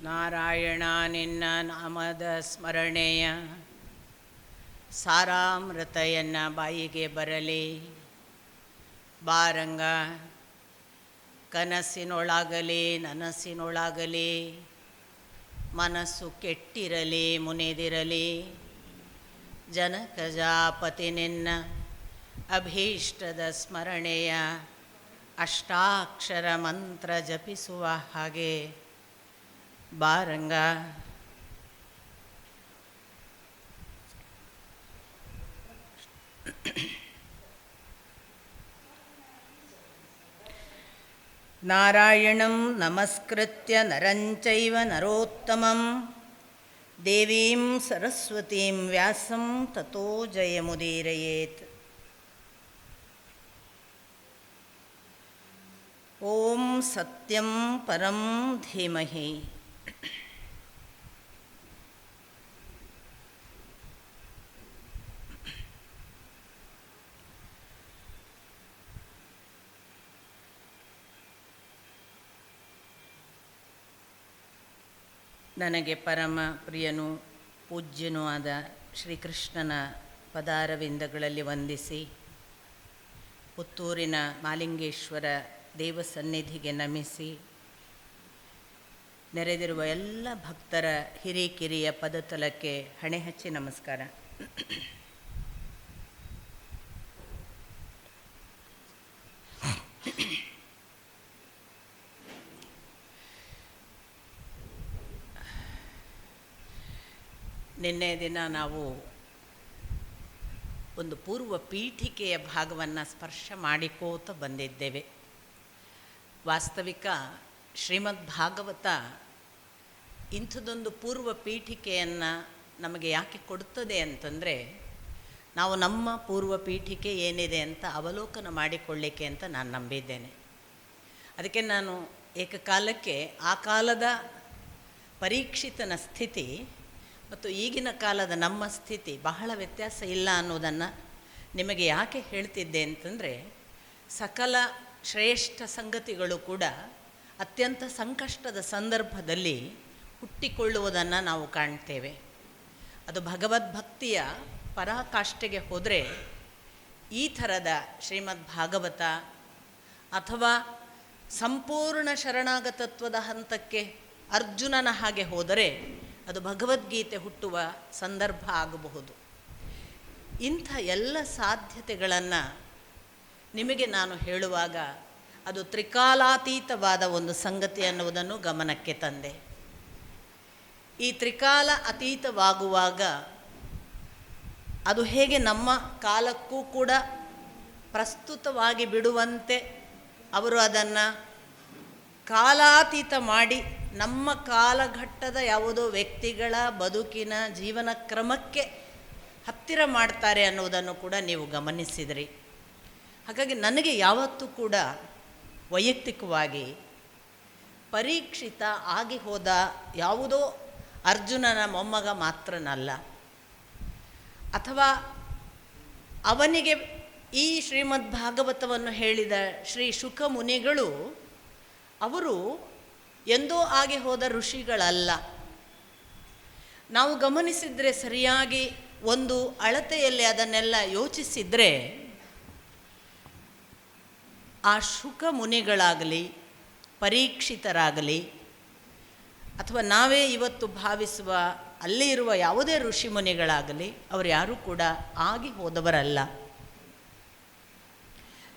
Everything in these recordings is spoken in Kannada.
ನಾರಾಯಣ ನಿನ್ನ ನಾಮದ ಸ್ಮರಣೆಯ ಸಾರಾಮೃತೆಯನ್ನು ಬಾಯಿಗೆ ಬರಲಿ. ಬಾರಂಗ ಕನಸಿನೊಳಗಲಿ ನನಸಿನೊಳಗಲಿ ಮನಸ್ಸು ಕೆಟ್ಟಿರಲಿ ಮುನಿದಿರಲಿ. ಜನಕಜಾಪತಿ ನಿನ್ನ ಅಭೀಷ್ಟದ ಸ್ಮರಣೆಯ ಅಷ್ಟಾಕ್ಷರ ಮಂತ್ರ ಜಪಿಸುವ ಹಾಗೆ ಬಾರಂಗ. ನಾರಾಯಣಂ ನಮಸ್ಕೃತ್ಯ ನರಂಚೈವ ನರೋತ್ತಮಂ ದೇವೀಂ ಸರಸ್ವತೀಂ ವ್ಯಾಸಂ ತತೋ ಜಯಮುದೀರಯೇತ್. ಓಂ ಸತ್ಯಂ ಪರಂ ಧೀಮಹಿ. ನನಗೆ ಪರಮ ಪ್ರಿಯನೂ ಪೂಜ್ಯನೂ ಆದ ಶ್ರೀಕೃಷ್ಣನ ಪದಾರವಿಂದಗಳಲ್ಲಿ ವಂದಿಸಿ ಪುತ್ತೂರಿನ ಮಾಲಿಂಗೇಶ್ವರ ದೇವಸನ್ನಿಧಿಗೆ ನಮಿಸಿ ನೆರೆದಿರುವ ಎಲ್ಲ ಭಕ್ತರ ಹಿರಿಕಿರಿಯ ಪದತಲಕ್ಕೆ ಹಣೆ ಹಚ್ಚಿ ನಮಸ್ಕಾರ. ನಿನ್ನೆ ದಿನ ನಾವು ಒಂದು ಪೂರ್ವ ಪೀಠಿಕೆಯ ಭಾಗವನ್ನು ಸ್ಪರ್ಶ ಮಾಡಿಕೋತ ಬಂದಿದ್ದೇವೆ. ವಾಸ್ತವಿಕ ಶ್ರೀಮದ್ ಭಾಗವತ ಇಂಥದ್ದೊಂದು ಪೂರ್ವ ಪೀಠಿಕೆಯನ್ನು ನಮಗೆ ಯಾಕೆ ಕೊಡುತ್ತದೆ ಅಂತಂದರೆ, ನಾವು ನಮ್ಮ ಪೂರ್ವ ಪೀಠಿಕೆ ಏನಿದೆ ಅಂತ ಅವಲೋಕನ ಮಾಡಿಕೊಳ್ಳಿಕ್ಕೆ ಅಂತ ನಾನು ನಂಬಿದ್ದೇನೆ. ಅದಕ್ಕೆ ನಾನು ಏಕಕಾಲಕ್ಕೆ ಆ ಕಾಲದ ಪರೀಕ್ಷಿತನ ಸ್ಥಿತಿ ಮತ್ತು ಈಗಿನ ಕಾಲದ ನಮ್ಮ ಸ್ಥಿತಿ ಬಹಳ ವ್ಯತ್ಯಾಸ ಇಲ್ಲ ಅನ್ನೋದನ್ನು ನಿಮಗೆ ಯಾಕೆ ಹೇಳ್ತಿದ್ದೆ ಅಂತಂದರೆ, ಸಕಲ ಶ್ರೇಷ್ಠ ಸಂಗತಿಗಳು ಕೂಡ ಅತ್ಯಂತ ಸಂಕಷ್ಟದ ಸಂದರ್ಭದಲ್ಲಿ ಹುಟ್ಟಿಕೊಳ್ಳುವುದನ್ನು ನಾವು ಕಾಣ್ತೇವೆ. ಅದು ಭಗವದ್ಭಕ್ತಿಯ ಪರಾಕಾಷ್ಠೆಗೆ ಹೋದರೆ ಈ ಥರದ ಶ್ರೀಮದ್ ಭಾಗವತ ಅಥವಾ ಸಂಪೂರ್ಣ ಶರಣಾಗತತ್ವದ ಹಂತಕ್ಕೆ ಅರ್ಜುನನ ಹಾಗೆ ಹೋದರೆ ಅದು ಭಗವದ್ಗೀತೆ ಹುಟ್ಟುವ ಸಂದರ್ಭ ಆಗಬಹುದು. ಇಂಥ ಎಲ್ಲ ಸಾಧ್ಯತೆಗಳನ್ನು ನಿಮಗೆ ನಾನು ಹೇಳುವಾಗ ಅದು ತ್ರಿಕಾಲಾತೀತವಾದ ಒಂದು ಸಂಗತಿ ಅನ್ನುವುದನ್ನು ಗಮನಕ್ಕೆ ತಂದೆ. ಈ ತ್ರಿಕಾಲ ಅತೀತವಾಗುವಾಗ ಅದು ಹೇಗೆ ನಮ್ಮ ಕಾಲಕ್ಕೂ ಕೂಡ ಪ್ರಸ್ತುತವಾಗಿ ಬಿಡುವಂತೆ ಅವರು ಅದನ್ನು ಕಾಲಾತೀತ ಮಾಡಿ ನಮ್ಮ ಕಾಲಘಟ್ಟದ ಯಾವುದೋ ವ್ಯಕ್ತಿಗಳ ಬದುಕಿನ ಜೀವನ ಕ್ರಮಕ್ಕೆ ಹತ್ತಿರ ಮಾಡ್ತಾರೆ ಅನ್ನೋದನ್ನು ಕೂಡ ನೀವು ಗಮನಿಸಿದ್ರಿ. ಹಾಗಾಗಿ ನನಗೆ ಯಾವತ್ತೂ ಕೂಡ ವೈಯಕ್ತಿಕವಾಗಿ ಪರೀಕ್ಷಿತ ಆಗಿ ಹೋದ ಯಾವುದೋ ಅರ್ಜುನನ ಮೊಮ್ಮಗ ಮಾತ್ರನಲ್ಲ, ಅಥವಾ ಅವನಿಗೆ ಈ ಶ್ರೀಮದ್ ಭಾಗವತವನ್ನು ಹೇಳಿದ ಶ್ರೀ ಶುಕ ಮುನಿಗಳು ಅವರು ಎಂದೋ ಆಗಿ ಹೋದ ಋಷಿಗಳಲ್ಲ. ನಾವು ಗಮನಿಸಿದರೆ ಸರಿಯಾಗಿ ಒಂದು ಅಳತೆಯಲ್ಲಿ ಅದನ್ನೆಲ್ಲ ಯೋಚಿಸಿದರೆ ಆ ಶುಕ ಮುನಿಗಳಾಗಲಿ ಪರೀಕ್ಷಿತರಾಗಲಿ ಅಥವಾ ನಾವೇ ಇವತ್ತು ಭಾವಿಸುವ ಅಲ್ಲಿ ಇರುವ ಯಾವುದೇ ಋಷಿ ಮುನಿಗಳಾಗಲಿ ಅವರು ಯಾರೂ ಕೂಡ ಆಗಿ ಹೋದವರಲ್ಲ.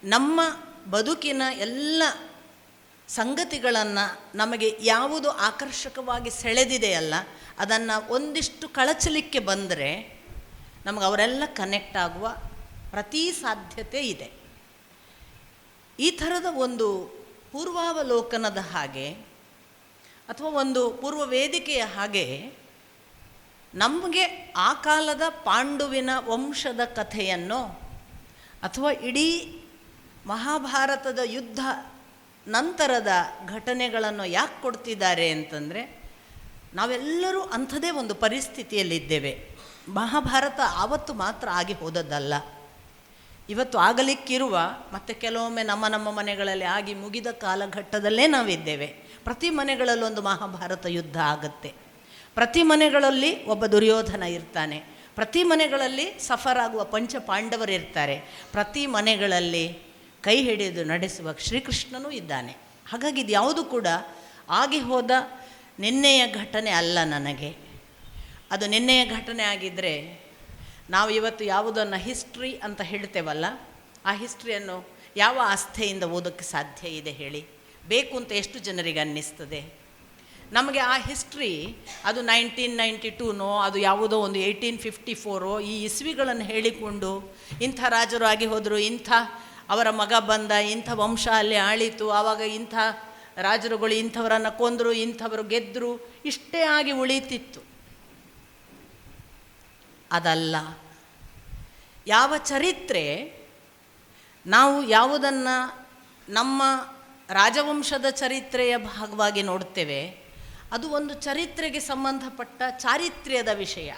ನಮ್ಮ ಬದುಕಿನ ಎಲ್ಲ ಸಂಗತಿಗಳನ್ನು ನಮಗೆ ಯಾವುದು ಆಕರ್ಷಕವಾಗಿ ಸೆಳೆದಿದೆಯಲ್ಲ ಅದನ್ನು ಒಂದಿಷ್ಟು ಕಳಚಲಿಕ್ಕೆ ಬಂದರೆ ನಮಗೆ ಅವರೆಲ್ಲ ಕನೆಕ್ಟ್ ಆಗುವ ಪ್ರತಿ ಸಾಧ್ಯತೆ ಇದೆ. ಈ ಥರದ ಒಂದು ಪೂರ್ವಾವಲೋಕನದ ಹಾಗೆ ಅಥವಾ ಒಂದು ಪೂರ್ವ ವೇದಿಕೆಯ ಹಾಗೆ ನಮಗೆ ಆ ಕಾಲದ ಪಾಂಡುವಿನ ವಂಶದ ಕಥೆಯನ್ನು ಅಥವಾ ಇಡೀ ಮಹಾಭಾರತದ ಯುದ್ಧ ನಂತರದ ಘಟನೆಗಳನ್ನು ಯಾಕೆ ಕೊಡ್ತಿದ್ದಾರೆ ಅಂತಂದರೆ, ನಾವೆಲ್ಲರೂ ಅಂಥದೇ ಒಂದು ಪರಿಸ್ಥಿತಿಯಲ್ಲಿದ್ದೇವೆ. ಮಹಾಭಾರತ ಆವತ್ತು ಮಾತ್ರ ಆಗಿ ಹೋದದ್ದಲ್ಲ. ಇವತ್ತು ಆಗಲಿಕ್ಕಿರುವ ಮತ್ತು ಕೆಲವೊಮ್ಮೆ ನಮ್ಮ ಮನೆಗಳಲ್ಲಿ ಆಗಿ ಮುಗಿದ ಕಾಲಘಟ್ಟದಲ್ಲೇ ನಾವಿದ್ದೇವೆ. ಪ್ರತಿ ಮನೆಗಳಲ್ಲೊಂದು ಮಹಾಭಾರತ ಯುದ್ಧ ಆಗುತ್ತೆ. ಪ್ರತಿ ಮನೆಗಳಲ್ಲಿ ಒಬ್ಬ ದುರ್ಯೋಧನ ಇರ್ತಾನೆ. ಪ್ರತಿ ಮನೆಗಳಲ್ಲಿ ಸಫರ್ ಆಗುವ ಪಂಚ ಪಾಂಡವರಿರ್ತಾರೆ. ಪ್ರತಿ ಮನೆಗಳಲ್ಲಿ ಕೈ ಹಿಡಿದು ನಡೆಸುವ ಶ್ರೀಕೃಷ್ಣನೂ ಇದ್ದಾನೆ. ಹಾಗಾಗಿ ಇದು ಯಾವುದು ಕೂಡ ಆಗಿ ಹೋದ ನಿನ್ನೆಯ ಘಟನೆ ಅಲ್ಲ ನನಗೆ. ಅದು ನಿನ್ನೆಯ ಘಟನೆ ಆಗಿದ್ದರೆ ನಾವು ಇವತ್ತು ಯಾವುದನ್ನು ಹಿಸ್ಟ್ರಿ ಅಂತ ಹೇಳ್ತೇವಲ್ಲ, ಆ ಹಿಸ್ಟ್ರಿಯನ್ನು ಯಾವ ಆಸ್ಥೆಯಿಂದ ಓದೋಕ್ಕೆ ಸಾಧ್ಯ ಇದೆ ಹೇಳಿ? ಬೇಕು ಅಂತ ಎಷ್ಟು ಜನರಿಗೆ ಅನ್ನಿಸ್ತದೆ? ನಮಗೆ ಆ ಹಿಸ್ಟ್ರಿ ಅದು 1992ನೋ ಅದು ಯಾವುದೋ ಒಂದು 1854 ಈ ಇಸ್ವಿಗಳನ್ನು ಹೇಳಿಕೊಂಡು ಇಂಥ ರಾಜರು ಆಗಿ ಹೋದರು, ಇಂಥ ಅವರ ಮಗ ಬಂದ, ಇಂಥ ವಂಶ ಅಲ್ಲಿ ಆಳಿತು, ಆವಾಗ ಇಂಥ ರಾಜರುಗಳು ಇಂಥವರನ್ನು ಕೊಂದರು, ಇಂಥವರು ಗೆದ್ದರು, ಇಷ್ಟೇ ಆಗಿ ಉಳೀತಿತ್ತು. ಅದಲ್ಲ. ಯಾವ ಚರಿತ್ರೆ ನಾವು ಯಾವುದನ್ನು ನಮ್ಮ ರಾಜವಂಶದ ಚರಿತ್ರೆಯ ಭಾಗವಾಗಿ ನೋಡ್ತೇವೆ, ಅದು ಒಂದು ಚರಿತ್ರೆಗೆ ಸಂಬಂಧಪಟ್ಟ ಚಾರಿತ್ರ್ಯದ ವಿಷಯ.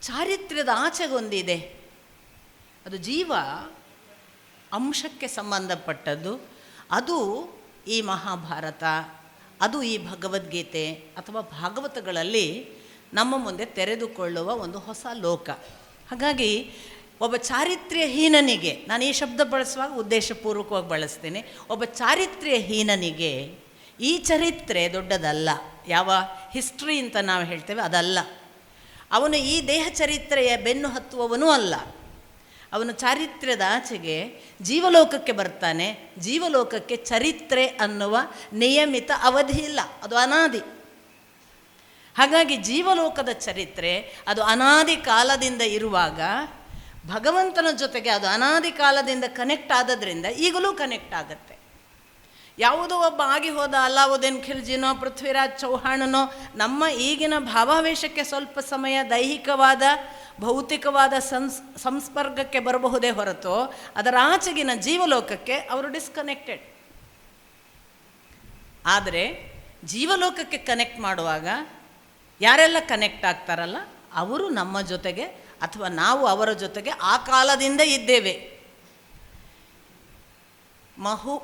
ಚಾರಿತ್ರ್ಯದ ಆಚೆಗೊಂದಿದೆ, ಅದು ಜೀವ ಅಂಶಕ್ಕೆ ಸಂಬಂಧಪಟ್ಟದ್ದು. ಅದು ಈ ಮಹಾಭಾರತ, ಅದು ಈ ಭಗವದ್ಗೀತೆ ಅಥವಾ ಭಾಗವತಗಳಲ್ಲಿ ನಮ್ಮ ಮುಂದೆ ತೆರೆದುಕೊಳ್ಳುವ ಒಂದು ಹೊಸ ಲೋಕ. ಹಾಗಾಗಿ ಒಬ್ಬ ಚಾರಿತ್ರ್ಯಹೀನನಿಗೆ, ನಾನು ಈ ಶಬ್ದ ಬಳಸುವಾಗ ಉದ್ದೇಶಪೂರ್ವಕವಾಗಿ ಬಳಸ್ತೀನಿ, ಒಬ್ಬ ಚಾರಿತ್ರ್ಯಹೀನನಿಗೆ ಈ ಚರಿತ್ರೆ ದೊಡ್ಡದಲ್ಲ. ಯಾವ ಹಿಸ್ಟ್ರಿ ಅಂತ ನಾವು ಹೇಳ್ತೇವೆ ಅದಲ್ಲ. ಅವನು ಈ ದೇಹ ಚರಿತ್ರೆಯ ಬೆನ್ನು ಹತ್ತುವವನೂ ಅಲ್ಲ. ಅವನು ಚಾರಿತ್ರ್ಯದ ಆಚೆಗೆ ಜೀವಲೋಕಕ್ಕೆ ಬರ್ತಾನೆ. ಜೀವಲೋಕಕ್ಕೆ ಚರಿತ್ರೆ ಅನ್ನುವ ನಿಯಮಿತ ಅವಧಿ ಇಲ್ಲ, ಅದು ಅನಾದಿ. ಹಾಗಾಗಿ ಜೀವಲೋಕದ ಚರಿತ್ರೆ ಅದು ಅನಾದಿ ಕಾಲದಿಂದ ಇರುವಾಗ ಭಗವಂತನ ಜೊತೆಗೆ ಅದು ಅನಾದಿ ಕಾಲದಿಂದ ಕನೆಕ್ಟ್ ಆದದ್ರಿಂದ ಈಗಲೂ ಕನೆಕ್ಟ್ ಆಗುತ್ತೆ. ಯಾವುದೋ ಒಬ್ಬ ಆಗಿ ಹೋದ ಅಲಾವುದ್ದೀನ್ ಖಿಲ್ಜಿನೋ ಪೃಥ್ವಿರಾಜ್ ಚೌಹಾಣನೋ ನಮ್ಮ ಈಗಿನ ಭಾವಾವೇಶಕ್ಕೆ ಸ್ವಲ್ಪ ಸಮಯ ದೈಹಿಕವಾದ ಭೌತಿಕವಾದ ಸಂಸ್ಪರ್ಗಕ್ಕೆ ಬರಬಹುದೇ ಹೊರತು ಅದರ ಆಚೆಗಿನ ಜೀವಲೋಕಕ್ಕೆ ಅವರು ಡಿಸ್ಕನೆಕ್ಟೆಡ್. ಆದರೆ ಜೀವಲೋಕಕ್ಕೆ ಕನೆಕ್ಟ್ ಮಾಡುವಾಗ ಯಾರೆಲ್ಲ ಕನೆಕ್ಟ್ ಆಗ್ತಾರಲ್ಲ ಅವರು ನಮ್ಮ ಜೊತೆಗೆ ಅಥವಾ ನಾವು ಅವರ ಜೊತೆಗೆ ಆ ಕಾಲದಿಂದ ಇದ್ದೇವೆ.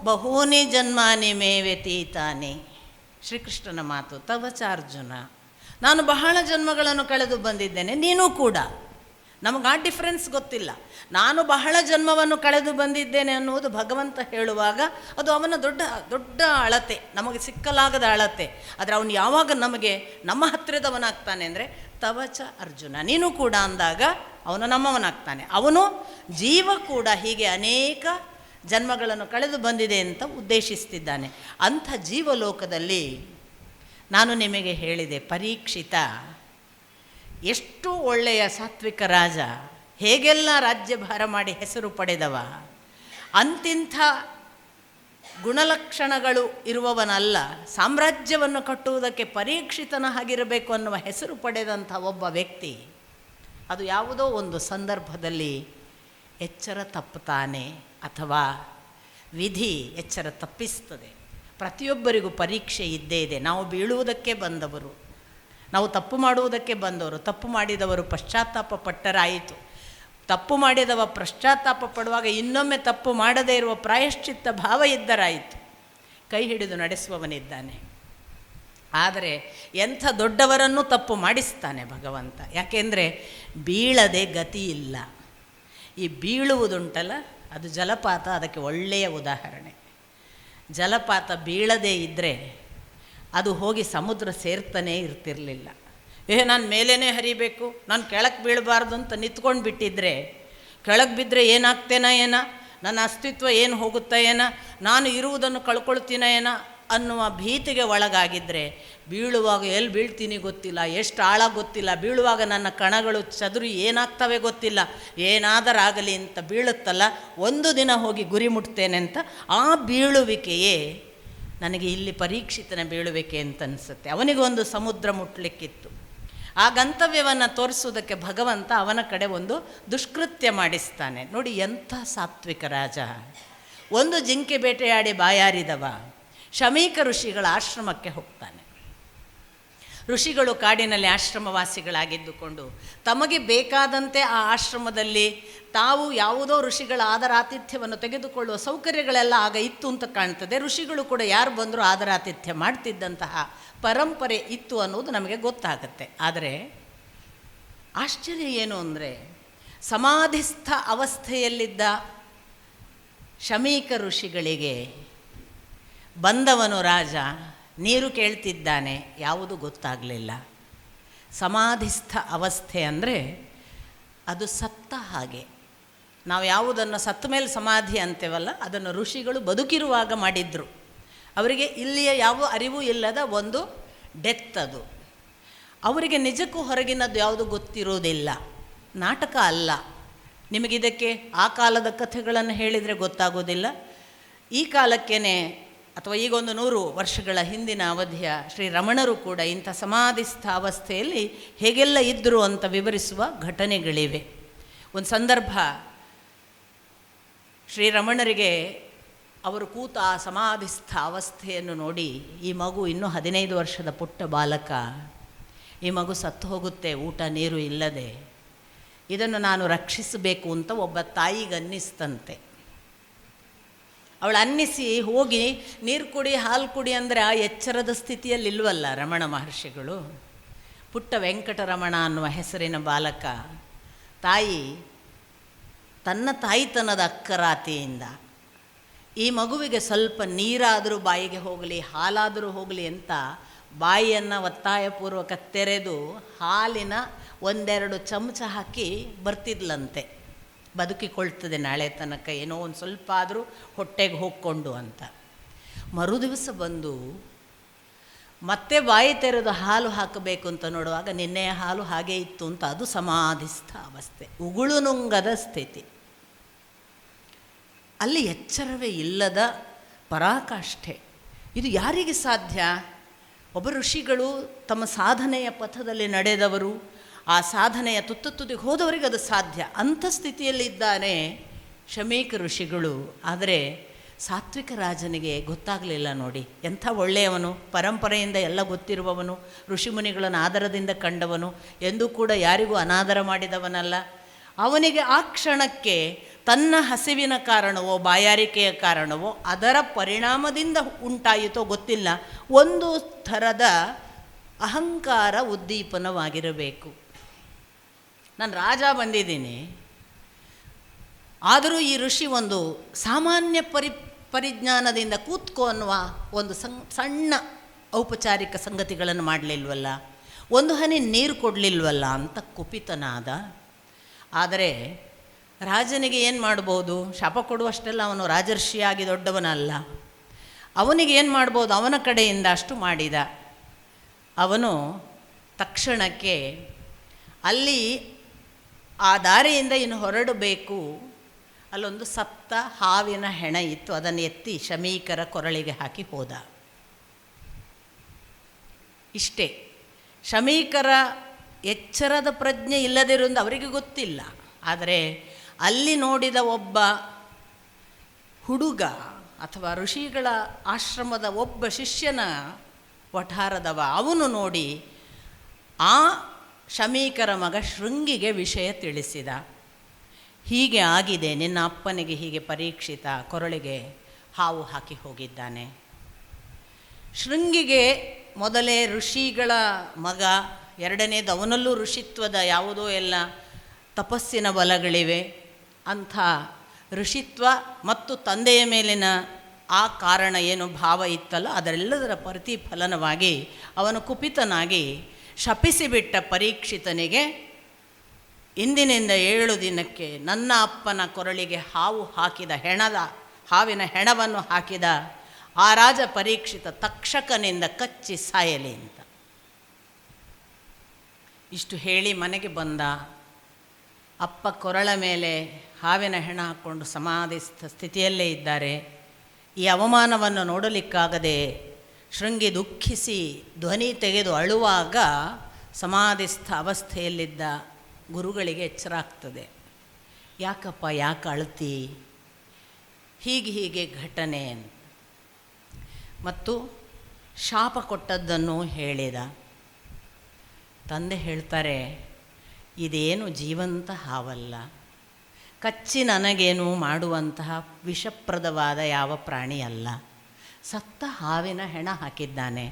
ಬಹೂನಿ ಜನ್ಮಾನಿ ಮೇ ವ್ಯತೀತಾನಿ, ಶ್ರೀಕೃಷ್ಣನ ಮಾತು. ತವಚಾರ್ಜುನ, ನಾನು ಬಹಳ ಜನ್ಮಗಳನ್ನು ಕಳೆದು ಬಂದಿದ್ದೇನೆ, ನೀನು ಕೂಡ. ನಮಗೆ ಆ ಡಿಫ್ರೆನ್ಸ್ ಗೊತ್ತಿಲ್ಲ. ನಾನು ಬಹಳ ಜನ್ಮವನ್ನು ಕಳೆದು ಬಂದಿದ್ದೇನೆ ಅನ್ನುವುದು ಭಗವಂತ ಹೇಳುವಾಗ ಅದು ಅವನ ದೊಡ್ಡ ದೊಡ್ಡ ಅಳತೆ, ನಮಗೆ ಸಿಕ್ಕಲಾಗದ ಅಳತೆ. ಆದರೆ ಅವನು ಯಾವಾಗ ನಮಗೆ ನಮ್ಮ ಹತ್ತಿರದವನಾಗ್ತಾನೆ ಅಂದರೆ ತವಚ ಅರ್ಜುನ, ನೀನು ಕೂಡ ಅಂದಾಗ ಅವನು ನಮ್ಮವನಾಗ್ತಾನೆ. ಅವನು ಜೀವ ಕೂಡ ಹೀಗೆ ಅನೇಕ ಜನ್ಮಗಳನ್ನು ಕಳೆದು ಬಂದಿದೆ ಅಂತ ಉದ್ದೇಶಿಸ್ತಿದ್ದಾನೆ. ಅಂಥ ಜೀವಲೋಕದಲ್ಲಿ ನಾನು ನಿಮಗೆ ಹೇಳಿದೆ, ಪರೀಕ್ಷಿತ ಎಷ್ಟು ಒಳ್ಳೆಯ ಸಾತ್ವಿಕ ರಾಜ, ಹೇಗೆಲ್ಲ ರಾಜ್ಯಭಾರ ಮಾಡಿ ಹೆಸರು ಪಡೆದವ, ಅಂತಿಂಥ ಗುಣಲಕ್ಷಣಗಳು ಇರುವವನಲ್ಲ. ಸಾಮ್ರಾಜ್ಯವನ್ನು ಕಟ್ಟುವುದಕ್ಕೆ ಪರೀಕ್ಷಿತನ ಹಾಗಿರಬೇಕು ಅನ್ನುವ ಹೆಸರು ಪಡೆದಂಥ ಒಬ್ಬ ವ್ಯಕ್ತಿ ಅದು ಯಾವುದೋ ಒಂದು ಸಂದರ್ಭದಲ್ಲಿ ಎಚ್ಚರ ತಪ್ಪುತ್ತಾನೆ ಅಥವಾ ವಿಧಿ ಎಚ್ಚರ ತಪ್ಪಿಸ್ತದೆ. ಪ್ರತಿಯೊಬ್ಬರಿಗೂ ಪರೀಕ್ಷೆ ಇದ್ದೇ ಇದೆ. ನಾವು ಬೀಳುವುದಕ್ಕೆ ಬಂದವರು, ನಾವು ತಪ್ಪು ಮಾಡುವುದಕ್ಕೆ ಬಂದವರು. ತಪ್ಪು ಮಾಡಿದವರು ಪಶ್ಚಾತ್ತಾಪ ಪಟ್ಟರಾಯಿತು. ತಪ್ಪು ಮಾಡಿದವ ಪಶ್ಚಾತ್ತಾಪ ಪಡುವಾಗ ಇನ್ನೊಮ್ಮೆ ತಪ್ಪು ಮಾಡದೇ ಇರುವ ಪ್ರಾಯಶ್ಚಿತ್ತ ಭಾವ ಇದ್ದರಾಯಿತು. ಕೈ ಹಿಡಿದು ನಡೆಸುವವನಿದ್ದಾನೆ. ಆದರೆ ಎಂಥ ದೊಡ್ಡವರನ್ನು ತಪ್ಪು ಮಾಡಿಸ್ತಾನೆ ಭಗವಂತ. ಯಾಕೆಂದರೆ ಬೀಳದೆ ಗತಿ ಇಲ್ಲ. ಈ ಬೀಳುವುದುಂಟಲ್ಲ, ಅದು ಜಲಪಾತ ಅದಕ್ಕೆ ಒಳ್ಳೆಯ ಉದಾಹರಣೆ. ಜಲಪಾತ ಬೀಳದೇ ಇದ್ದರೆ ಅದು ಹೋಗಿ ಸಮುದ್ರ ಸೇರ್ತಾನೇ ಇರ್ತಿರಲಿಲ್ಲ. ನಾನು ಮೇಲೇ ಹರಿಬೇಕು, ನಾನು ಕೆಳಕ್ಕೆ ಬೀಳಬಾರ್ದು ಅಂತ ನಿಂತ್ಕೊಂಡು ಬಿಟ್ಟಿದ್ರೆ ಕೆಳಗೆ ಬಿದ್ದರೆ ಏನಾಗ್ತೇನ ಏನ, ನನ್ನ ಅಸ್ತಿತ್ವ ಏನು ಹೋಗುತ್ತಾ ಏನ, ನಾನು ಇರುವುದನ್ನು ಕಳ್ಕೊಳ್ತೀನ ಏನ ಅನ್ನುವ ಭೀತಿಗೆ ಒಳಗಾಗಿದ್ದರೆ ಬೀಳುವಾಗ ಎಲ್ಲಿ ಬೀಳ್ತೀನಿ ಗೊತ್ತಿಲ್ಲ, ಎಷ್ಟು ಆಳ ಗೊತ್ತಿಲ್ಲ, ಬೀಳುವಾಗ ನನ್ನ ಕಣಗಳು ಚದುರಿ ಏನಾಗ್ತವೆ ಗೊತ್ತಿಲ್ಲ, ಏನಾದರಾಗಲಿ ಅಂತ ಬೀಳುತ್ತಲ್ಲ, ಒಂದು ದಿನ ಹೋಗಿ ಗುರಿ ಮುಟ್ತೇನೆ ಅಂತ ಆ ಬೀಳುವಿಕೆಯೇ ನನಗೆ ಇಲ್ಲಿ ಪರೀಕ್ಷಿತನ ಬೀಳುವಿಕೆ ಅಂತ ಅನಿಸುತ್ತೆ. ಅವನಿಗೊಂದು ಸಮುದ್ರ ಮುಟ್ಲಿಕ್ಕಿತ್ತು. ಆ ಗಂತವ್ಯವನ್ನು ತೋರಿಸುವುದಕ್ಕೆ ಭಗವಂತ ಅವನ ಕಡೆ ಒಂದು ದುಷ್ಕೃತ್ಯ ಮಾಡಿಸ್ತಾನೆ. ನೋಡಿ ಎಂಥ ಸಾತ್ವಿಕ ರಾಜ. ಒಂದು ಜಿಂಕೆ ಬೇಟೆಯಾಡಿ ಬಾಯಾರಿದವ ಶಮೀಕ ಋಷಿಗಳ ಆಶ್ರಮಕ್ಕೆ ಹೋಗ್ತಾನೆ. ಋಷಿಗಳು ಕಾಡಿನಲ್ಲಿ ಆಶ್ರಮವಾಸಿಗಳಾಗಿದ್ದುಕೊಂಡು ತಮಗೆ ಬೇಕಾದಂತೆ ಆ ಆಶ್ರಮದಲ್ಲಿ ತಾವು ಯಾವುದೋ ಋಷಿಗಳ ಆದರಾತಿಥ್ಯವನ್ನು ತೆಗೆದುಕೊಳ್ಳುವ ಸೌಕರ್ಯಗಳೆಲ್ಲ ಆಗ ಇತ್ತು ಅಂತ ಕಾಣ್ತದೆ. ಋಷಿಗಳು ಕೂಡ ಯಾರು ಬಂದರೂ ಆದರಾತಿಥ್ಯ ಮಾಡ್ತಿದ್ದಂತಹ ಪರಂಪರೆ ಇತ್ತು ಅನ್ನೋದು ನಮಗೆ ಗೊತ್ತಾಗುತ್ತೆ. ಆದರೆ ಆಶ್ಚರ್ಯ ಏನು ಅಂದರೆ, ಸಮಾಧಿಸ್ಥ ಅವಸ್ಥೆಯಲ್ಲಿದ್ದ ಶಮೀಕ ಋಷಿಗಳಿಗೆ ಬಂದವನು ರಾಜ ನೀರು ಕೇಳ್ತಿದ್ದಾನೆ, ಯಾವುದು ಗೊತ್ತಾಗಲಿಲ್ಲ. ಸಮಾಧಿಸ್ಥ ಅವಸ್ಥೆ ಅಂದರೆ ಅದು ಸತ್ತ ಹಾಗೆ. ನಾವು ಯಾವುದನ್ನು ಸತ್ತ ಮೇಲೆ ಸಮಾಧಿ ಅಂತೇವಲ್ಲ, ಅದನ್ನು ಋಷಿಗಳು ಬದುಕಿರುವಾಗ ಮಾಡಿದ್ರು. ಅವರಿಗೆ ಇಲ್ಲಿಯ ಯಾವ ಅರಿವು ಇಲ್ಲದ ಒಂದು ಡೆತ್ ಅದು. ಅವರಿಗೆ ನಿಜಕ್ಕೂ ಹೊರಗಿನದ್ದು ಯಾವುದು ಗೊತ್ತಿರೋದಿಲ್ಲ. ನಾಟಕ ಅಲ್ಲ. ನಿಮಗಿದಕ್ಕೆ ಆ ಕಾಲದ ಕಥೆಗಳನ್ನು ಹೇಳಿದರೆ ಗೊತ್ತಾಗೋದಿಲ್ಲ. ಈ ಕಾಲಕ್ಕೇ ಅಥವಾ ಈಗೊಂದು 100 ವರ್ಷಗಳ ಹಿಂದಿನ ಅವಧಿಯ ಶ್ರೀರಮಣರು ಕೂಡ ಇಂಥ ಸಮಾಧಿಸ್ಥ ಅವಸ್ಥೆಯಲ್ಲಿ ಹೇಗೆಲ್ಲ ಇದ್ದರು ಅಂತ ವಿವರಿಸುವ ಘಟನೆಗಳಿವೆ. ಒಂದು ಸಂದರ್ಭ, ಶ್ರೀರಮಣರಿಗೆ ಅವರು ಕೂತ ಆ ಸಮಾಧಿಸ್ಥ ಅವಸ್ಥೆಯನ್ನು ನೋಡಿ, ಈ ಮಗು ಇನ್ನೂ 15 ವರ್ಷದ ಪುಟ್ಟ ಬಾಲಕ, ಈ ಮಗು ಸತ್ತು ಹೋಗುತ್ತೆ ಊಟ ನೀರು ಇಲ್ಲದೆ, ಇದನ್ನು ನಾನು ರಕ್ಷಿಸಬೇಕು ಅಂತ ಒಬ್ಬ ತಾಯಿಗೆ ಅನ್ನಿಸ್ತಂತೆ. ಅವಳು ಅನ್ನಿಸಿ ಹೋಗಿ ನೀರು ಕುಡಿ ಹಾಲು ಕುಡಿ ಅಂದರೆ ಆ ಎಚ್ಚರದ ಸ್ಥಿತಿಯಲ್ಲಿ ಇಲ್ವಲ್ಲ ರಮಣ ಮಹರ್ಷಿಗಳು. ಪುಟ್ಟ ವೆಂಕಟರಮಣ ಅನ್ನುವ ಹೆಸರಿನ ಬಾಲಕ, ತಾಯಿ ತನ್ನ ತಾಯಿತನದ ಅಕ್ಕರಾತಿಯಿಂದ ಈ ಮಗುವಿಗೆ ಸ್ವಲ್ಪ ನೀರಾದರೂ ಬಾಯಿಗೆ ಹೋಗಲಿ, ಹಾಲಾದರೂ ಹೋಗಲಿ ಅಂತ ಬಾಯಿಯನ್ನು ಒತ್ತಾಯಪೂರ್ವಕ ತೆರೆದು ಹಾಲಿನ 1-2 ಚಮಚ ಹಾಕಿ ಬರ್ತಿದ್ಲಂತೆ. ಬದುಕಿಕೊಳ್ತದೆ ನಾಳೆ ತನಕ, ಏನೋ ಒಂದು ಸ್ವಲ್ಪ ಆದರೂ ಹೊಟ್ಟೆಗೆ ಹೋಗ್ಕೊಂಡು ಅಂತ. ಮರುದಿವಸ ಬಂದು ಮತ್ತೆ ಬಾಯಿ ತೆರೆದು ಹಾಲು ಹಾಕಬೇಕು ಅಂತ ನೋಡುವಾಗ ನಿನ್ನೆಯ ಹಾಲು ಹಾಗೇ ಇತ್ತು ಅಂತ. ಅದು ಸಮಾಧಿಸ್ಥ ಅವಸ್ಥೆ, ಉಗುಳು ನುಂಗದ ಸ್ಥಿತಿ. ಅಲ್ಲಿ ಎಚ್ಚರವೇ ಇಲ್ಲದ ಪರಾಕಾಷ್ಠೆ. ಇದು ಯಾರಿಗೆ ಸಾಧ್ಯ? ಒಬ್ಬ ಋಷಿಗಳು ತಮ್ಮ ಸಾಧನೆಯ ಪಥದಲ್ಲಿ ನಡೆದವರು, ಆ ಸಾಧನೆಯ ತುದಿಗೆ ಹೋದವರಿಗೆ ಅದು ಸಾಧ್ಯ. ಅಂಥ ಸ್ಥಿತಿಯಲ್ಲಿದ್ದಾನೆ ಶಮೀಕ ಋಷಿಗಳು. ಆದರೆ ಸಾತ್ವಿಕ ರಾಜನಿಗೆ ಗೊತ್ತಾಗಲಿಲ್ಲ ನೋಡಿ. ಎಂಥ ಒಳ್ಳೆಯವನು, ಪರಂಪರೆಯಿಂದ ಎಲ್ಲ ಗೊತ್ತಿರುವವನು, ಋಷಿಮುನಿಗಳನ್ನು ಆದರದಿಂದ ಕಂಡವನು, ಎಂದೂ ಕೂಡ ಯಾರಿಗೂ ಅನಾದರ ಮಾಡಿದವನಲ್ಲ. ಅವನಿಗೆ ಆ ಕ್ಷಣಕ್ಕೆ ತನ್ನ ಹಸಿವಿನ ಕಾರಣವೋ ಬಾಯಾರಿಕೆಯ ಕಾರಣವೋ ಅದರ ಪರಿಣಾಮದಿಂದ ಉಂಟಾಯಿತೋ ಗೊತ್ತಿಲ್ಲ, ಒಂದು ಥರದ ಅಹಂಕಾರ ಉದ್ದೀಪನವಾಗಿರಬೇಕು. ನಾನು ರಾಜ ಬಂದಿದ್ದೀನಿ, ಆದರೂ ಈ ಋಷಿ ಒಂದು ಸಾಮಾನ್ಯ ಪರಿಜ್ಞಾನದಿಂದ ಕೂತ್ಕೋ ಅನ್ನುವ ಒಂದು ಸಣ್ಣ ಔಪಚಾರಿಕ ಸಂಗತಿಗಳನ್ನು ಮಾಡಲಿಲ್ವಲ್ಲ, ಒಂದು ಹನಿ ನೀರು ಕೊಡಲಿಲ್ವಲ್ಲ ಅಂತ ಕುಪಿತನಾದ. ಆದರೆ ರಾಜನಿಗೆ ಏನು ಮಾಡ್ಬೋದು? ಶಾಪ ಕೊಡುವಷ್ಟೆಲ್ಲ ಅವನು ರಾಜರ್ಷಿಯಾಗಿ ದೊಡ್ಡವನಲ್ಲ. ಅವನಿಗೆ ಏನು ಮಾಡ್ಬೋದು? ಅವನ ಕಡೆಯಿಂದ ಅಷ್ಟು ಮಾಡಿದ. ಅವನು ತಕ್ಷಣಕ್ಕೆ ಅಲ್ಲಿ ಆ ದಾರಿಯಿಂದ ಇನ್ನು ಹೊರಡಬೇಕು. ಅಲ್ಲೊಂದು ಸತ್ತ ಹಾವಿನ ಹೆಣ ಇತ್ತು, ಅದನ್ನು ಎತ್ತಿ ಶಮೀಕರ ಕೊರಳಿಗೆ ಹಾಕಿ ಹೋದ. ಇಷ್ಟೇ. ಶಮೀಕರ ಎಚ್ಚರದ ಪ್ರಜ್ಞೆ ಇಲ್ಲದಿರುವುದು ಅವರಿಗೆ ಗೊತ್ತಿಲ್ಲ. ಆದರೆ ಅಲ್ಲಿ ನೋಡಿದ ಒಬ್ಬ ಹುಡುಗ ಅಥವಾ ಋಷಿಗಳ ಆಶ್ರಮದ ಒಬ್ಬ ಶಿಷ್ಯನ ವಠಾರದವ, ಅವನು ನೋಡಿ ಆ ಶಮೀಕರ ಮಗ ಶೃಂಗಿಗೆ ವಿಷಯ ತಿಳಿಸಿದ. ಹೀಗೆ ಆಗಿದೆ, ನಿನ್ನ ಅಪ್ಪನಿಗೆ ಹೀಗೆ ಪರೀಕ್ಷಿತ ಕೊರಳಿಗೆ ಹಾವು ಹಾಕಿ ಹೋಗಿದ್ದಾನೆ. ಶೃಂಗಿಗೆ ಮೊದಲೇ ಋಷಿಗಳ ಮಗ, ಎರಡನೇದು ಅವನಲ್ಲೂ ಋಷಿತ್ವದ ಯಾವುದೋ ಎಲ್ಲ ತಪಸ್ಸಿನ ಬಲಗಳಿವೆ. ಅಂಥ ಋಷಿತ್ವ ಮತ್ತು ತಂದೆಯ ಮೇಲಿನ ಆ ಕಾರಣ ಏನು ಭಾವ ಇತ್ತಲ್ಲ, ಅದರೆಲ್ಲದರ ಪ್ರತಿಫಲನವಾಗಿ ಅವನು ಕುಪಿತನಾಗಿ ಶಪಿಸಿಬಿಟ್ಟ ಪರೀಕ್ಷಿತನಿಗೆ, ಇಂದಿನಿಂದ 7 ದಿನಕ್ಕೆ ನನ್ನ ಅಪ್ಪನ ಕೊರಳಿಗೆ ಹಾವಿನ ಹೆಣವನ್ನು ಹಾಕಿದ ಆ ರಾಜ ಪರೀಕ್ಷಿತ ತಕ್ಷಕನಿಂದ ಕಚ್ಚಿ ಸಾಯಲಿ ಅಂತ ಇಷ್ಟು ಹೇಳಿ ಮನೆಗೆ ಬಂದ. ಅಪ್ಪ ಕೊರಳ ಮೇಲೆ ಹಾವಿನ ಹೆಣ ಹಾಕ್ಕೊಂಡು ಸಮಾಧಿಸ್ಥ ಸ್ಥಿತಿಯಲ್ಲೇ ಇದ್ದಾರೆ. ಈ ಅವಮಾನವನ್ನು ನೋಡಲಿಕ್ಕಾಗದೆ ಶೃಂಗಿ ದುಃಖಿಸಿ ಧ್ವನಿ ತೆಗೆದು ಅಳುವಾಗ ಸಮಾಧಿಸ್ಥ ಅವಸ್ಥೆಯಲ್ಲಿದ್ದ ಗುರುಗಳಿಗೆ ಎಚ್ಚರ ಆಗ್ತದೆ. ಯಾಕಪ್ಪ, ಯಾಕೆ ಅಳ್ತಿ? ಹೀಗೆ ಘಟನೆ ಮತ್ತು ಶಾಪ ಕೊಟ್ಟದ್ದನ್ನು ಹೇಳಿದ. ತಂದೆ ಹೇಳ್ತಾರೆ, ಇದೇನು ಜೀವಂತ ಹಾವಲ್ಲ, ಕಚ್ಚಿ ನನಗೇನು ಮಾಡುವಂತಹ ವಿಷಪ್ರದವಾದ ಯಾವ ಪ್ರಾಣಿ ಅಲ್ಲ. ಸತ್ತ ಹಾವಿನ ಹೆಣ ಹಾಕಿದ್ದಾನೆ.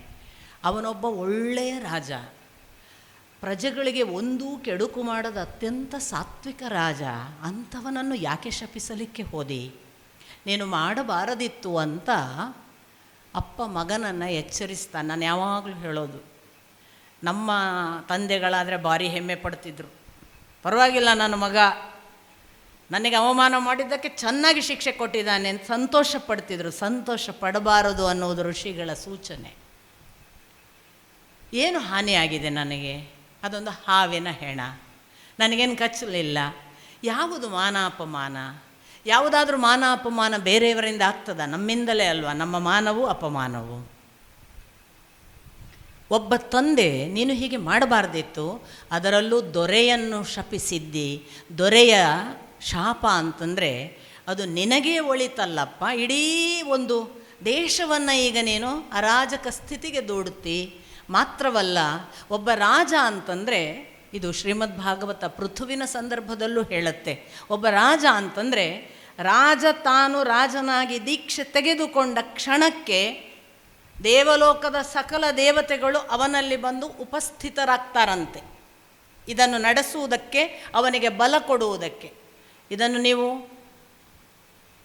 ಅವನೊಬ್ಬ ಒಳ್ಳೆಯ ರಾಜ, ಪ್ರಜೆಗಳಿಗೆ ಒಂದೂ ಕೆಡುಕು ಮಾಡದ ಅತ್ಯಂತ ಸಾತ್ವಿಕ ರಾಜ. ಅಂಥವನನ್ನು ಯಾಕೆ ಶಪಿಸಲಿಕ್ಕೆ ಹೋದಿ? ನೀನು ಮಾಡಬಾರದಿತ್ತು ಅಂತ ಅಪ್ಪ ಮಗನನ್ನು ಎಚ್ಚರಿಸ್ತಾನೆ. ನಾನು ಯಾವಾಗಲೂ ಹೇಳೋದು, ನಮ್ಮ ತಂದೆಗಳಾದರೆ ಭಾರಿ ಹೆಮ್ಮೆ ಪಡ್ತಿದ್ರು. ಪರವಾಗಿಲ್ಲ, ನನ್ನ ಮಗ ನನಗೆ ಅವಮಾನ ಮಾಡಿದ್ದಕ್ಕೆ ಚೆನ್ನಾಗಿ ಶಿಕ್ಷೆ ಕೊಟ್ಟಿದ್ದಾನೆ ಅಂತ ಸಂತೋಷ ಪಡ್ತಿದ್ರು. ಸಂತೋಷ ಪಡಬಾರದು ಅನ್ನೋದು ಋಷಿಗಳ ಸೂಚನೆ. ಏನು ಹಾನಿಯಾಗಿದೆ ನನಗೆ? ಅದೊಂದು ಹಾವಿನ ಹೆಣ, ನನಗೇನು ಕಚ್ಚಲಿಲ್ಲ. ಯಾವುದು ಮಾನ ಅಪಮಾನ? ಯಾವುದಾದ್ರೂ ಮಾನ ಅಪಮಾನ ಬೇರೆಯವರಿಂದ ಆಗ್ತದ? ನಮ್ಮಿಂದಲೇ ಅಲ್ವಾ ನಮ್ಮ ಮಾನವೂ ಅಪಮಾನವು. ಒಬ್ಬ ತಂದೆ, ನೀನು ಹೀಗೆ ಮಾಡಬಾರ್ದಿತ್ತು, ಅದರಲ್ಲೂ ದೊರೆಯನ್ನು ಶಪಿಸಿದ್ದಿ. ದೊರೆಯ ಶಾಪ ಅಂತಂದರೆ ಅದು ನಿನಗೇ ಒಳಿತಲ್ಲಪ್ಪ, ಇಡೀ ಒಂದು ದೇಶವನ್ನು ಈಗ ನೀನು ಅರಾಜಕ ಸ್ಥಿತಿಗೆ ದೂಡುತ್ತಿ. ಮಾತ್ರವಲ್ಲ, ಒಬ್ಬ ರಾಜ ಅಂತಂದರೆ, ಇದು ಶ್ರೀಮದ್ ಭಾಗವತ ಪೃಥುವಿನ ಸಂದರ್ಭದಲ್ಲೂ ಹೇಳುತ್ತೆ, ಒಬ್ಬ ರಾಜ ಅಂತಂದರೆ ರಾಜ ತಾನು ರಾಜನಾಗಿ ದೀಕ್ಷೆ ತೆಗೆದುಕೊಂಡ ಕ್ಷಣಕ್ಕೆ ದೇವಲೋಕದ ಸಕಲ ದೇವತೆಗಳು ಅವನಲ್ಲಿ ಬಂದು ಉಪಸ್ಥಿತರಾಗ್ತಾರಂತೆ, ಇದನ್ನು ನಡೆಸುವುದಕ್ಕೆ, ಅವನಿಗೆ ಬಲ ಕೊಡುವುದಕ್ಕೆ. ಇದನ್ನು ನೀವು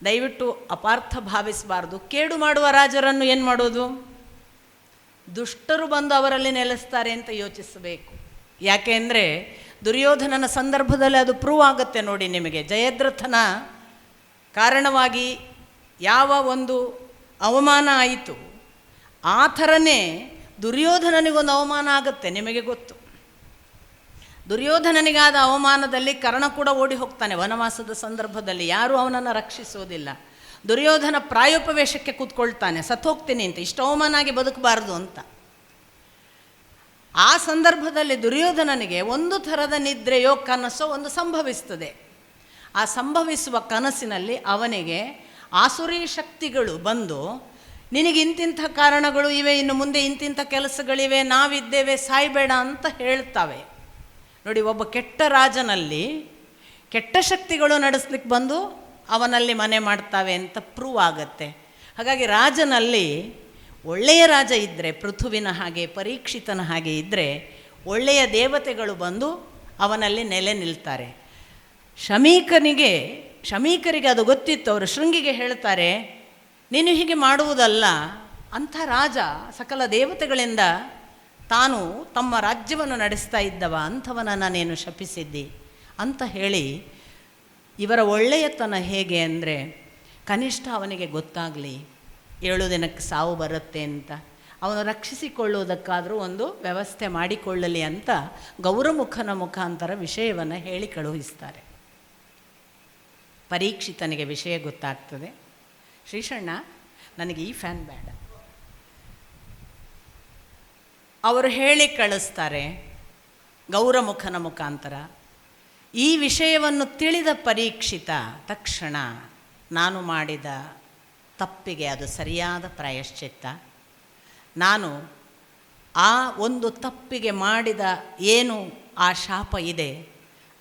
ದಯವಿಟ್ಟು ಅಪಾರ್ಥ ಭಾವಿಸಬಾರ್ದು. ಕೇಡು ಮಾಡುವ ರಾಜರನ್ನು ಏನು ಮಾಡೋದು? ದುಷ್ಟರು ಬಂದು ಅವರಲ್ಲಿ ನೆಲೆಸ್ತಾರೆ ಅಂತ ಯೋಚಿಸಬೇಕು. ಯಾಕೆ ಅಂದರೆ ದುರ್ಯೋಧನನ ಸಂದರ್ಭದಲ್ಲಿ ಅದು ಪ್ರೂವ್ ಆಗುತ್ತೆ ನೋಡಿ ನಿಮಗೆ. ಜಯದ್ರಥನ ಕಾರಣವಾಗಿ ಯಾವ ಒಂದು ಅವಮಾನ ಆಯಿತು, ಆ ಥರನೇ ದುರ್ಯೋಧನನಿಗೊಂದು ಅವಮಾನ ಆಗುತ್ತೆ, ನಿಮಗೆ ಗೊತ್ತು. ದುರ್ಯೋಧನನಿಗಾದ ಅವಮಾನದಲ್ಲಿ ಕರ್ಣ ಕೂಡ ಓಡಿ ಹೋಗ್ತಾನೆ ವನವಾಸದ ಸಂದರ್ಭದಲ್ಲಿ, ಯಾರೂ ಅವನನ್ನು ರಕ್ಷಿಸೋದಿಲ್ಲ. ದುರ್ಯೋಧನ ಪ್ರಾಯೋಪವೇಶಕ್ಕೆ ಕೂತ್ಕೊಳ್ತಾನೆ, ಸತ್ತೋಗ್ತೀನಿ ಅಂತ, ಇಷ್ಟು ಅವಮಾನ ಆಗಿ ಬದುಕಬಾರ್ದು ಅಂತ. ಆ ಸಂದರ್ಭದಲ್ಲಿ ದುರ್ಯೋಧನನಿಗೆ ಒಂದು ಥರದ ನಿದ್ರೆಯೋ ಕನಸೋ ಒಂದು ಸಂಭವಿಸ್ತದೆ. ಆ ಸಂಭವಿಸುವ ಕನಸಿನಲ್ಲಿ ಅವನಿಗೆ ಆಸುರಿ ಶಕ್ತಿಗಳು ಬಂದು, ನಿನಗೆ ಇಂತಿಂಥ ಕಾರಣಗಳು ಇವೆ, ಇನ್ನು ಮುಂದೆ ಇಂತಿಂಥ ಕೆಲಸಗಳಿವೆ, ನಾವಿದ್ದೇವೆ, ಸಾಯಬೇಡ ಅಂತ ಹೇಳ್ತವೆ. ನೋಡಿ, ಒಬ್ಬ ಕೆಟ್ಟ ರಾಜನಲ್ಲಿ ಕೆಟ್ಟ ಶಕ್ತಿಗಳು ನಡೆಸ್ಲಿಕ್ಕೆ ಬಂದು ಅವನಲ್ಲಿ ಮನೆ ಮಾಡ್ತಾವೆ ಅಂತ ಪ್ರೂವ್ ಆಗುತ್ತೆ. ಹಾಗಾಗಿ ರಾಜನಲ್ಲಿ ಒಳ್ಳೆಯ ರಾಜ ಇದ್ದರೆ, ಪೃಥುವಿನ ಹಾಗೆ ಪರೀಕ್ಷಿತನ ಹಾಗೆ ಇದ್ದರೆ, ಒಳ್ಳೆಯ ದೇವತೆಗಳು ಬಂದು ಅವನಲ್ಲಿ ನೆಲೆ ನಿಲ್ತಾರೆ. ಶಮೀಕರಿಗೆ ಅದು ಗೊತ್ತಿತ್ತು. ಅವರು ಶೃಂಗಿಗೆ ಹೇಳ್ತಾರೆ, ನೀನು ಹೀಗೆ ಮಾಡುವುದಲ್ಲ, ಅಂಥ ರಾಜ ಸಕಲ ದೇವತೆಗಳಿಂದ ತಾನು ತಮ್ಮ ರಾಜ್ಯವನ್ನು ನಡೆಸ್ತಾ ಇದ್ದವ, ಅಂಥವನನ್ನು ನೀನು ಶಪಿಸಿದ್ದಿ ಅಂತ ಹೇಳಿ, ಇವರ ಒಳ್ಳೆಯತನ ಹೇಗೆ ಅಂದರೆ, ಕನಿಷ್ಠ ಅವನಿಗೆ ಗೊತ್ತಾಗಲಿ 7 ದಿನಕ್ಕೆ ಸಾವು ಬರುತ್ತೆ ಅಂತ, ಅವನು ರಕ್ಷಿಸಿಕೊಳ್ಳುವುದಕ್ಕಾದರೂ ಒಂದು ವ್ಯವಸ್ಥೆ ಮಾಡಿಕೊಳ್ಳಲಿ ಅಂತ ಗೌರಮುಖನ ಮುಖಾಂತರ ವಿಷಯವನ್ನು ಹೇಳಿ ಕಳುಹಿಸ್ತಾರೆ. ಪರೀಕ್ಷಿತನಿಗೆ ವಿಷಯ ಗೊತ್ತಾಗ್ತದೆ. ಶ್ರೀಶಣ್ಣ, ನನಗೆ ಈ ಫ್ಯಾನ್ ಬೇಡ. ಅವರು ಹೇಳಿ ಕಳಿಸ್ತಾರೆ ಗೌರಮುಖನ ಮುಖಾಂತರ. ಈ ವಿಷಯವನ್ನು ತಿಳಿದ ಪರೀಕ್ಷಿತ ತಕ್ಷಣ, ನಾನು ಮಾಡಿದ ತಪ್ಪಿಗೆ ಅದು ಸರಿಯಾದ ಪ್ರಾಯಶ್ಚಿತ್ತ, ನಾನು ಆ ಒಂದು ತಪ್ಪಿಗೆ ಮಾಡಿದ ಏನು ಆ ಶಾಪ ಇದೆ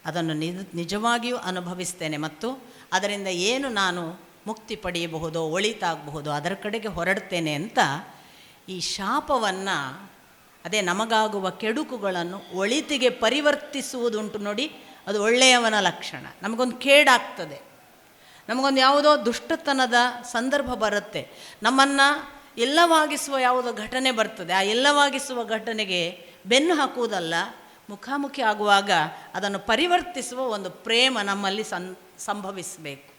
ಅದನ್ನು ನಿಜವಾಗಿಯೂ ಅನುಭವಿಸ್ತೇನೆ, ಮತ್ತು ಅದರಿಂದ ಏನು ನಾನು ಮುಕ್ತಿ ಪಡೆಯಬಹುದೋ, ಒಳಿತಾಗಬಹುದೋ ಅದರ ಕಡೆಗೆ ಹೊರಡ್ತೇನೆ ಅಂತ ಈ ಶಾಪವನ್ನು, ಅದೇ ನಮಗಾಗುವ ಕೆಡುಕುಗಳನ್ನು ಒಳಿತಿಗೆ ಪರಿವರ್ತಿಸುವುದುಂಟು ನೋಡಿ, ಅದು ಒಳ್ಳೆಯವನ ಲಕ್ಷಣ. ನಮಗೊಂದು ಕೇಡಾಗ್ತದೆ, ನಮಗೊಂದು ಯಾವುದೋ ದುಷ್ಟತನದ ಸಂದರ್ಭ ಬರುತ್ತೆ, ನಮ್ಮನ್ನು ಎಲ್ಲವಾಗಿಸುವ ಯಾವುದೋ ಘಟನೆ ಬರ್ತದೆ. ಆ ಎಲ್ಲವಾಗಿಸುವ ಘಟನೆಗೆ ಬೆನ್ನು ಹಾಕುವುದಲ್ಲ, ಮುಖಾಮುಖಿ ಆಗುವಾಗ ಅದನ್ನು ಪರಿವರ್ತಿಸುವ ಒಂದು ಪ್ರೇಮ ನಮ್ಮಲ್ಲಿ ಸಂಭವಿಸಬೇಕು.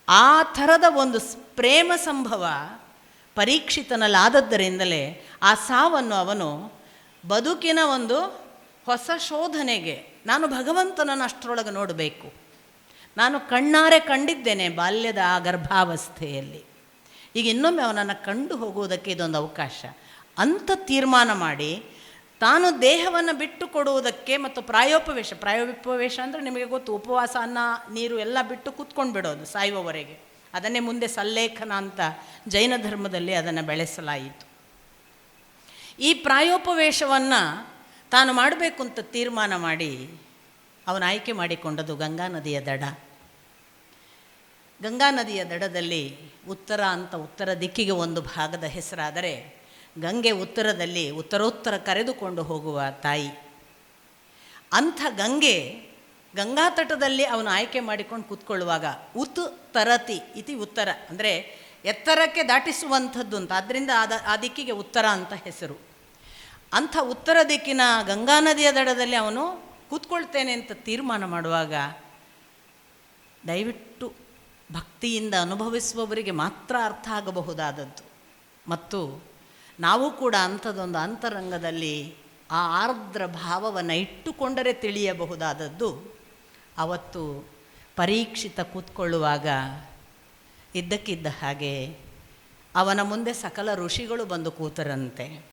ಆ ಥರದ ಒಂದು ಪ್ರೇಮ ಸಂಭವ ಪರೀಕ್ಷಿತನಲ್ಲಾದದ್ದರಿಂದಲೇ ಆ ಸಾವನ್ನು ಅವನು ಬದುಕಿನ ಒಂದು ಹೊಸ ಶೋಧನೆಗೆ, ನಾನು ಭಗವಂತನನ್ನು ಅಷ್ಟರೊಳಗೆ ನೋಡಬೇಕು, ನಾನು ಕಣ್ಣಾರೆ ಕಂಡಿದ್ದೇನೆ ಬಾಲ್ಯದ ಆ ಗರ್ಭಾವಸ್ಥೆಯಲ್ಲಿ, ಈಗ ಇನ್ನೊಮ್ಮೆ ಅವನನ್ನು ಕಂಡು ಹೋಗುವುದಕ್ಕೆ ಇದೊಂದು ಅವಕಾಶ ಅಂತ ತೀರ್ಮಾನ ಮಾಡಿ, ತಾನು ದೇಹವನ್ನು ಬಿಟ್ಟು ಕೊಡುವುದಕ್ಕೆ ಮತ್ತು ಪ್ರಾಯೋಪವೇಶ ಅಂದರೆ ನಿಮಗೆ ಗೊತ್ತು, ಉಪವಾಸ, ಅನ್ನ ನೀರು ಎಲ್ಲ ಬಿಟ್ಟು ಕೂತ್ಕೊಂಡು ಬಿಡೋದು ಸಾಯುವವರೆಗೆ. ಅದನ್ನೇ ಮುಂದೆ ಸಲ್ಲೇಖನ ಅಂತ ಜೈನ ಧರ್ಮದಲ್ಲಿ ಅದನ್ನು ಬೆಳೆಸಲಾಯಿತು. ಈ ಪ್ರಾಯೋಪವೇಶವನ್ನು ತಾನು ಮಾಡಬೇಕು ಅಂತ ತೀರ್ಮಾನ ಮಾಡಿ ಅವನು ಆಯ್ಕೆ ಮಾಡಿಕೊಂಡದ್ದು ಗಂಗಾ ನದಿಯ ದಡ. ಗಂಗಾ ನದಿಯ ದಡದಲ್ಲಿ ಉತ್ತರ ಅಂತ ಉತ್ತರ ದಿಕ್ಕಿಗೆ ಒಂದು ಭಾಗದ ಹೆಸರಾದರೆ, ಗಂಗೆ ಉತ್ತರದಲ್ಲಿ ಉತ್ತರೋತ್ತರ ಕರೆದುಕೊಂಡು ಹೋಗುವ ತಾಯಿ. ಅಂಥ ಗಂಗೆ ಗಂಗಾ ತಟದಲ್ಲಿ ಅವನು ಆಯ್ಕೆ ಮಾಡಿಕೊಂಡು ಕೂತ್ಕೊಳ್ಳುವಾಗ ಉತ್ ತರತಿ ಇತಿ ಉತ್ತರ, ಅಂದರೆ ಎತ್ತರಕ್ಕೆ ದಾಟಿಸುವಂಥದ್ದು ಅಂತ, ಆದ್ದರಿಂದ ಆ ದಿಕ್ಕಿಗೆ ಉತ್ತರ ಅಂತ ಹೆಸರು. ಅಂಥ ಉತ್ತರ ದಿಕ್ಕಿನ ಗಂಗಾ ನದಿಯ ದಡದಲ್ಲಿ ಅವನು ಕೂತ್ಕೊಳ್ತೇನೆ ಅಂತ ತೀರ್ಮಾನ ಮಾಡುವಾಗ, ದಯವಿಟ್ಟು ಭಕ್ತಿಯಿಂದ ಅನುಭವಿಸುವವರಿಗೆ ಮಾತ್ರ ಅರ್ಥ ಆಗಬಹುದಾದದ್ದು, ಮತ್ತು ನಾವು ಕೂಡ ಅಂಥದ್ದೊಂದು ಅಂತರಂಗದಲ್ಲಿ ಆ ಆರ್ದ್ರ ಭಾವವನ್ನು ಇಟ್ಟುಕೊಂಡರೆ ತಿಳಿಯಬಹುದಾದದ್ದು. ಅವತ್ತು ಪರೀಕ್ಷಿತ ಕೂತ್ಕೊಳ್ಳುವಾಗ ಇದ್ದಕ್ಕಿದ್ದ ಹಾಗೆ ಅವನ ಮುಂದೆ ಸಕಲ ಋಷಿಗಳು ಬಂದು ಕೂತರಂತೆ.